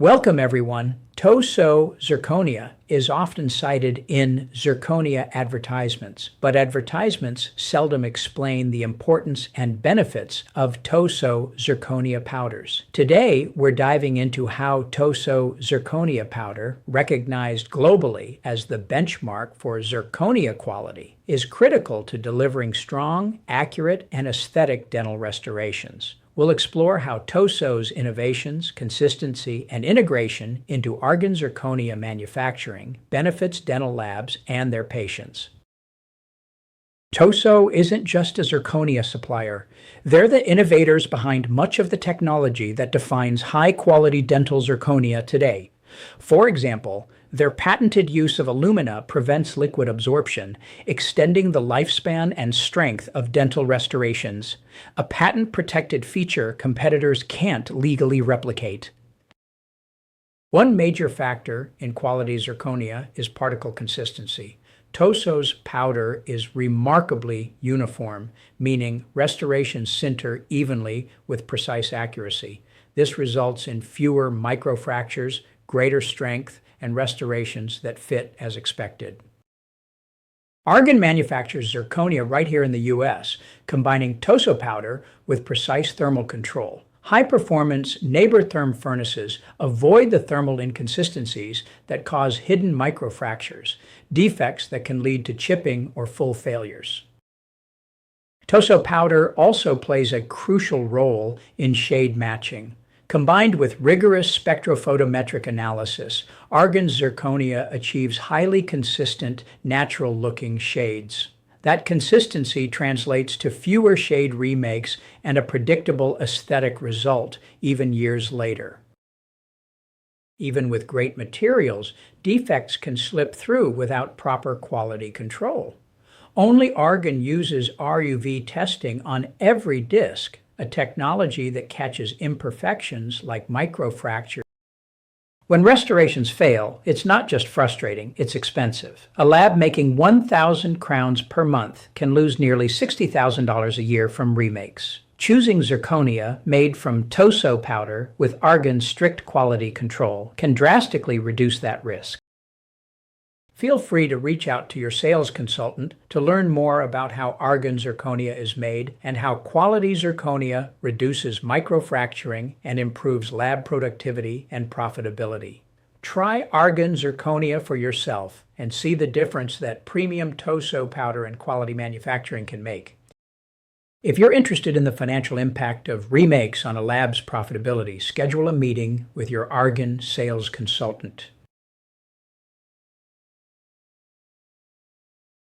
Welcome everyone. TOSOH Zirconia is often cited in zirconia advertisements, but advertisements seldom explain the importance and benefits of TOSOH Zirconia powders. Today, we're diving into how TOSOH Zirconia powder, recognized globally as the benchmark for zirconia quality, is critical to delivering strong, accurate, and aesthetic dental restorations. We'll explore how TOSOH's innovations, consistency, and integration into Argen Zirconia manufacturing benefits dental labs and their patients. TOSOH isn't just a zirconia supplier. They're the innovators behind much of the technology that defines high-quality dental zirconia today. For example, their patented use of alumina prevents liquid absorption, extending the lifespan and strength of dental restorations, a patent-protected feature competitors can't legally replicate. One major factor in quality zirconia is particle consistency. TOSOH's powder is remarkably uniform, meaning restorations sinter evenly with precise accuracy. This results in fewer microfractures, greater strength, and restorations that fit as expected. Argen manufactures zirconia right here in the U.S., combining TOSOH powder with precise thermal control. High-performance Nabertherm furnaces avoid the thermal inconsistencies that cause hidden microfractures, defects that can lead to chipping or full failures. TOSOH powder also plays a crucial role in shade matching. Combined with rigorous spectrophotometric analysis, Argen Zirconia achieves highly consistent, natural-looking shades. That consistency translates to fewer shade remakes and a predictable aesthetic result even years later. Even with great materials, defects can slip through without proper quality control. Only Argen uses RUV testing on every disc, a technology that catches imperfections like microfractures. When restorations fail, it's not just frustrating, it's expensive. A lab making 1,000 crowns per month can lose nearly $60,000 a year from remakes. Choosing zirconia made from TOSOH powder with Argen's strict quality control can drastically reduce that risk. Feel free to reach out to your sales consultant to learn more about how Argen Zirconia is made and how quality zirconia reduces microfracturing and improves lab productivity and profitability. Try Argen Zirconia for yourself and see the difference that premium TOSOH powder and quality manufacturing can make. If you're interested in the financial impact of remakes on a lab's profitability, schedule a meeting with your Argen sales consultant.